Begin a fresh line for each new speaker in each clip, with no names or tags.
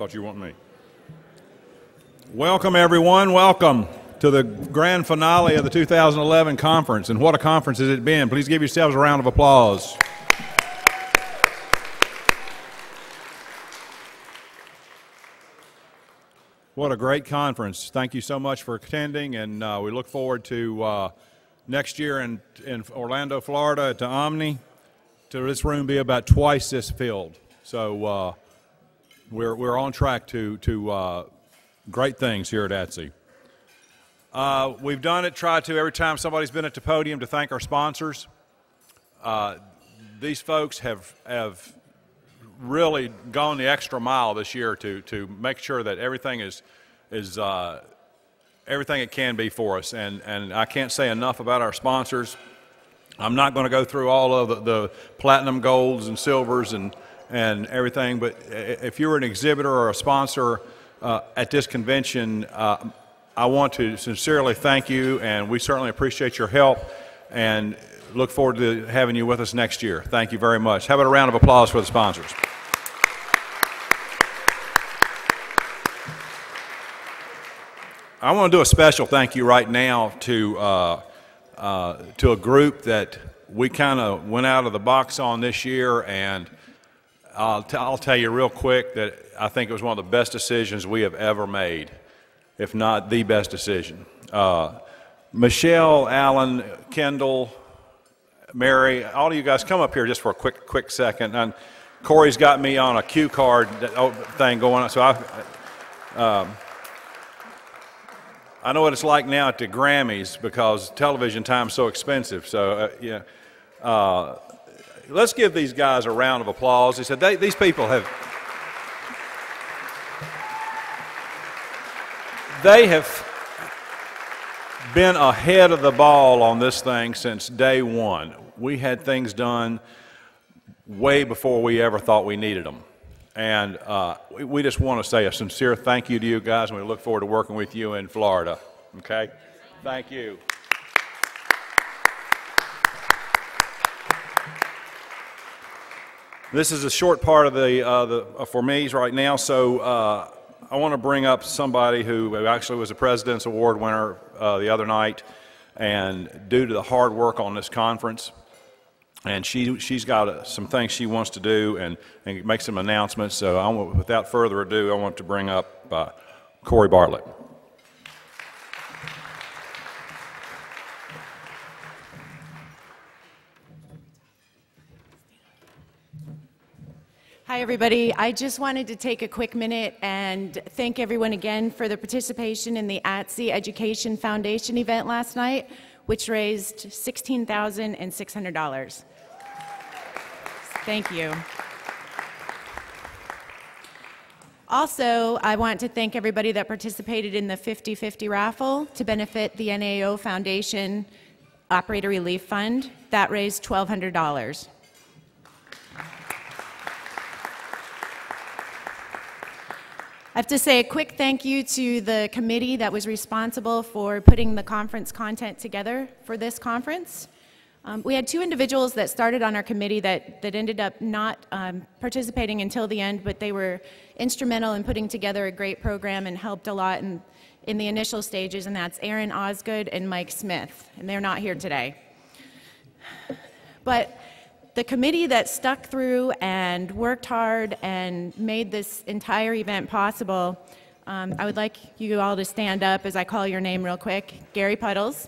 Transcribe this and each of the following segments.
thought you wanted me. Welcome, everyone. Welcome to the grand finale of the 2011 conference. And what a conference has it been. Please give yourselves a round of applause. What a great conference. Thank you so much for attending, and we look forward to next year in Orlando, Florida, to Omni, to this room be about twice this filled. So we're on track to great things here at ATSI. We've done it, tried to, every time somebody's been at the podium, to thank our sponsors. These folks have really gone the extra mile this year to make sure that everything is everything it can be for us, and I can't say enough about our sponsors. I'm not going to go through all of the platinum, golds, and silvers and everything, but if you're an exhibitor or a sponsor at this convention, I want to sincerely thank you, and we certainly appreciate your help and look forward to having you with us next year. Thank you very much. How about a round of applause for the sponsors? I want to do a special thank you right now to a group that we kind of went out of the box on this year, and I'll tell you real quick that I think it was one of the best decisions we have ever made, if not the best decision. Michelle, Alan, Kendall, Mary, all of you guys come up here just for a quick second. And Corey's got me on a cue card thing going on, so I know what it's like now at the Grammys because television time's so expensive. So yeah, let's give these guys a round of applause. He said these people have been ahead of the ball on this thing since day one. We had things done way before we ever thought we needed them. And we just want to say a sincere thank you to you guys, and we look forward to working with you in Florida. Okay? Thank you. This is a short part of the for me's right now, so I want to bring up somebody who actually was a President's Award winner the other night, and due to the hard work on this conference, and she's got some things she wants to do and make some announcements. So without further ado, I want to bring up Corey Bartlett.
Hi, everybody. I just wanted to take a quick minute and thank everyone again for the participation in the ATSI Education Foundation event last night, which raised $16,600. Thank you. Also, I want to thank everybody that participated in the 50/50 raffle to benefit the NAO Foundation Operator Relief Fund. That raised $1,200. I have to say a quick thank you to the committee that was responsible for putting the conference content together for this conference. We had two individuals that started on our committee that ended up not participating until the end, but they were instrumental in putting together a great program and helped a lot in the initial stages, and that's Aaron Osgood and Mike Smith, and they're not here today. But the committee that stuck through and worked hard and made this entire event possible, I would like you all to stand up as I call your name real quick. Gary Puddles.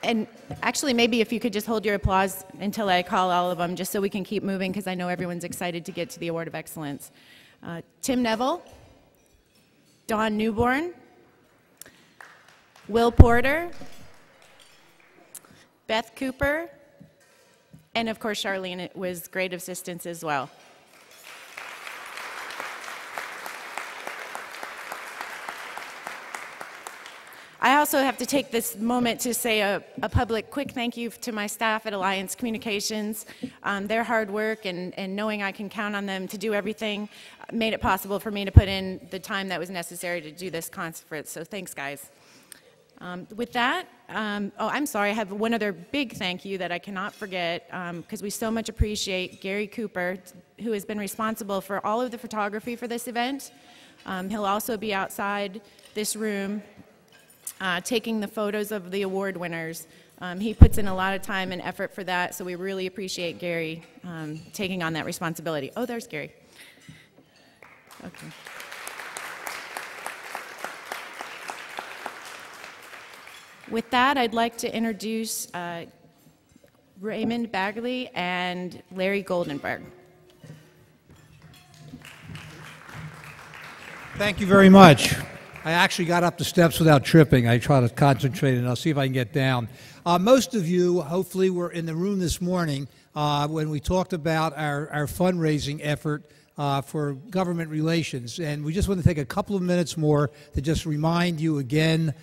And actually, maybe if you could just hold your applause until I call all of them, just so we can keep moving, because I know everyone's excited to get to the Award of Excellence. Tim Neville, Dawn Newborn, Will Porter, Beth Cooper, and of course Charlene was great assistance as well. I also have to take this moment to say a public quick thank you to my staff at Alliance Communications. Their hard work and knowing I can count on them to do everything made it possible for me to put in the time that was necessary to do this conference, so thanks guys. With that, oh, I'm sorry, I have one other big thank you that I cannot forget, because we so much appreciate Gary Cooper, who has been responsible for all of the photography for this event. He'll also be outside this room taking the photos of the award winners. He puts in a lot of time and effort for that, so we really appreciate Gary taking on that responsibility. Oh, there's Gary. Okay. With that, I'd like to introduce Raymond Bagley and Larry Goldenberg.
Thank you very much. I actually got up the steps without tripping. I try to concentrate, and I'll see if I can get down. Most of you, hopefully, were in the room this morning when we talked about our fundraising effort for government relations. And we just want to take a couple of minutes more to just remind you again.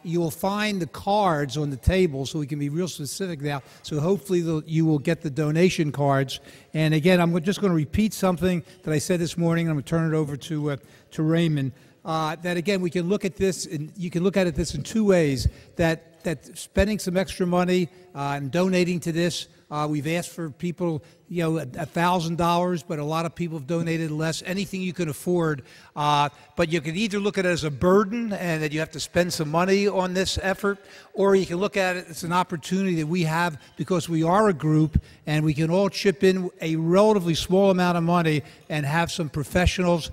You will find the cards on the table, so we can be real specific now. So hopefully you will get the donation cards. And again, I'm just going to repeat something that I said this morning, and I'm going to turn it over to Raymond. That again, we can look at this, and you can look at this in two ways. That spending some extra money and donating to this. We've asked for people, $1,000, but a lot of people have donated less. Anything you can afford, but you can either look at it as a burden and that you have to spend some money on this effort, or you can look at it as an opportunity that we have because we are a group and we can all chip in a relatively small amount of money and have some professionals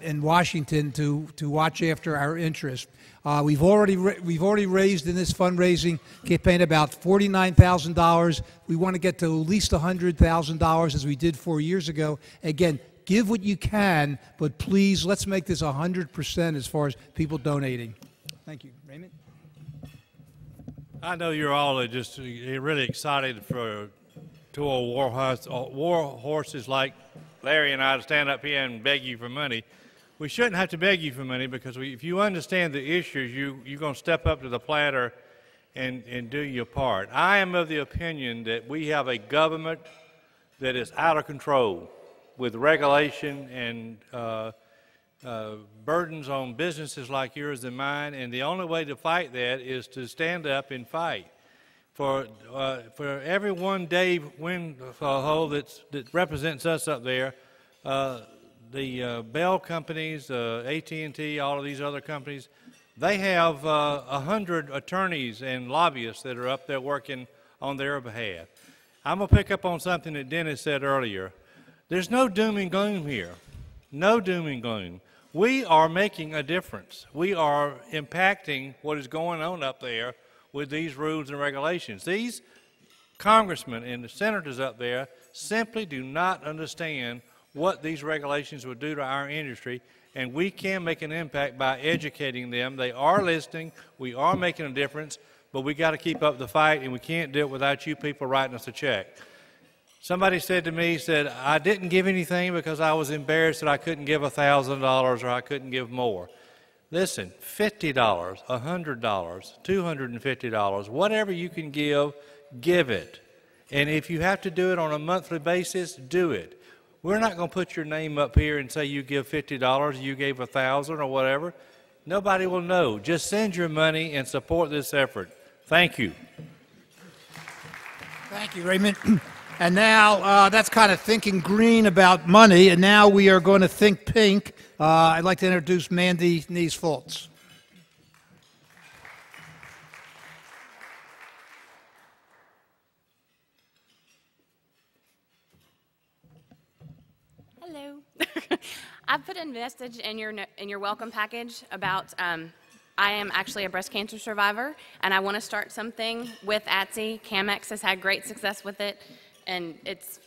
in Washington to watch after our interests. We've already raised in this fundraising campaign about $49,000. We want to get to at least $100,000 as we did 4 years ago. Again, give what you can, but please let's make this 100% as far as people donating. Thank you, Raymond.
I know you're all just really excited for two old war horses like Larry and I to stand up here and beg you for money. We shouldn't have to beg you for money because if you understand the issues, you're going to step up to the platter and do your part. I am of the opinion that we have a government that is out of control with regulation and burdens on businesses like yours and mine, and the only way to fight that is to stand up and fight. For every one Dave Winhole that represents us up there, the Bell companies, AT&T, all of these other companies, they have 100 attorneys and lobbyists that are up there working on their behalf. I'm going to pick up on something that Dennis said earlier. There's no doom and gloom here. No doom and gloom. We are making a difference. We are impacting what is going on up there with these rules and regulations. These congressmen and the senators up there simply do not understand what these regulations would do to our industry, and we can make an impact by educating them. They are listening. We are making a difference, but we got to keep up the fight, and we can't do it without you people writing us a check. Somebody said to me, I didn't give anything because I was embarrassed that I couldn't give $1,000 or I couldn't give more. Listen, $50, $100, $250, whatever you can give it. And if you have to do it on a monthly basis, do it. We're not going to put your name up here and say you give $50, you gave $1,000 or whatever. Nobody will know. Just send your money and support this effort. Thank you.
Thank you, Raymond. And now that's kind of thinking green about money, and now we are going to think pink. I'd like to introduce Mandy Nees-Fultz.
Hello. I put a message in your welcome package about I am actually a breast cancer survivor, and I want to start something with ATSI. CAMEX has had great success with it, and it's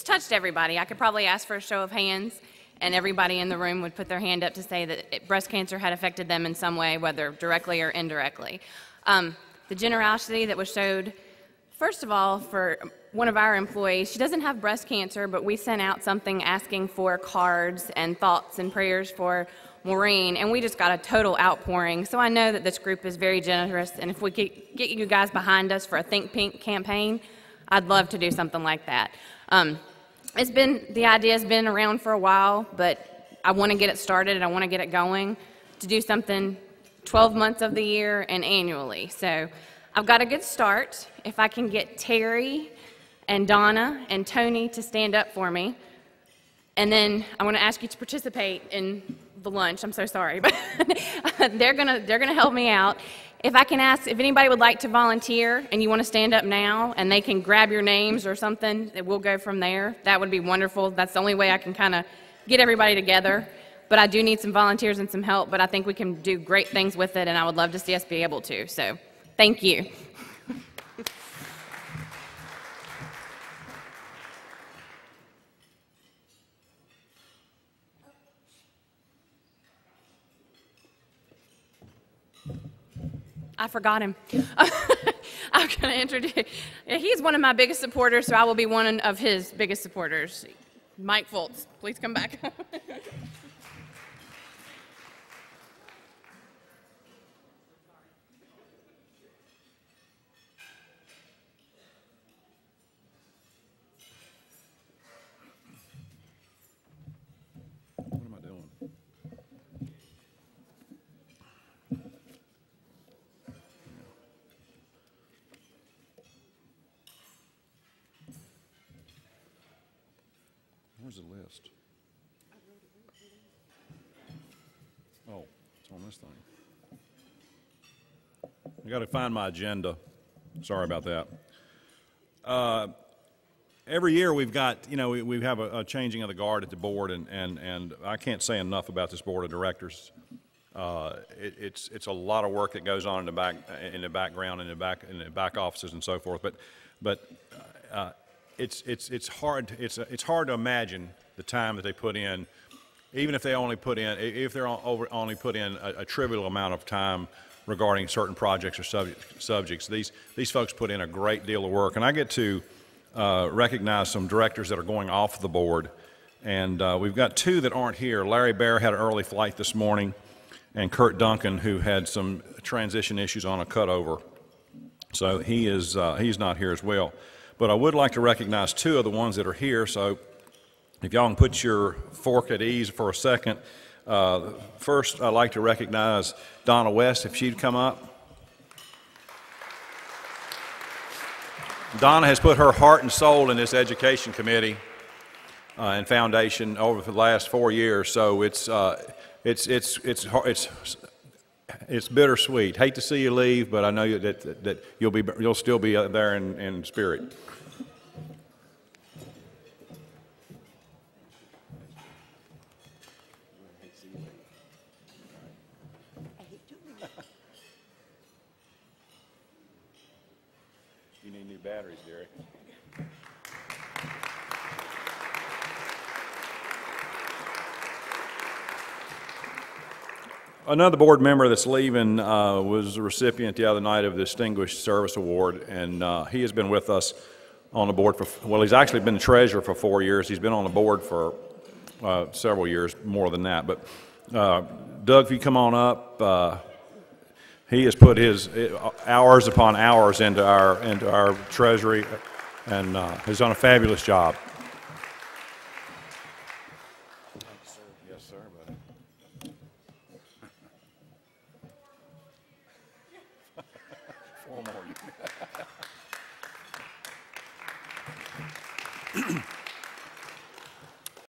touched everybody. I could probably ask for a show of hands, and everybody in the room would put their hand up to say that breast cancer had affected them in some way, whether directly or indirectly. The generosity that was showed, first of all, for one of our employees, she doesn't have breast cancer, but we sent out something asking for cards and thoughts and prayers for Maureen, and we just got a total outpouring. So I know that this group is very generous, and if we could get you guys behind us for a Think Pink campaign, I'd love to do something like that. The idea's been around for a while, but I want to get it started and I want to get it going to do something 12 months of the year, and annually. So I've got a good start. If I can get Terry and Donna and Tony to stand up for me. And then I want to ask you to participate in the lunch. I'm so sorry, but they're gonna help me out. If I can ask if anybody would like to volunteer and you want to stand up now and they can grab your names or something, we'll go from there. That would be wonderful. That's the only way I can kind of get everybody together. But I do need some volunteers and some help, but I think we can do great things with it, and I would love to see us be able to. So thank you. I forgot him. I'm going to introduce, he's one of my biggest supporters, so I will be one of his biggest supporters. Mike Foltz, please come back.
What am I doing? Where's the list? Oh, it's on this thing. I got to find my agenda. Sorry about that. Every year we've got, we have a changing of the guard at the board, and I can't say enough about this board of directors. It's a lot of work that goes on in the background, in the back offices and so forth. But it's hard to imagine the time that they put in, even if they only put in a trivial amount of time regarding certain projects or subjects. These folks put in a great deal of work, and I get to recognize some directors that are going off the board, and we've got two that aren't here. Larry Bear had an early flight this morning, and Kurt Duncan, who had some transition issues on a cutover, so he's not here as well. But I would like to recognize two of the ones that are here, so if y'all can put your fork at ease for a second. First, I'd like to recognize Donna West, if she'd come up. Donna has put her heart and soul in this education committee and foundation over the last 4 years, so it's bittersweet. Hate to see you leave, but I know that you'll still be there in spirit. You need new batteries, Gary. Another board member that's leaving was the recipient the other night of the Distinguished Service Award, and he has been with us on the board well, he's actually been the treasurer for 4 years. He's been on the board for several years, more than that. But Doug, if you come on up, he has put his hours upon hours into our treasury, and has done a fabulous job. Yes, sir, buddy. Four more.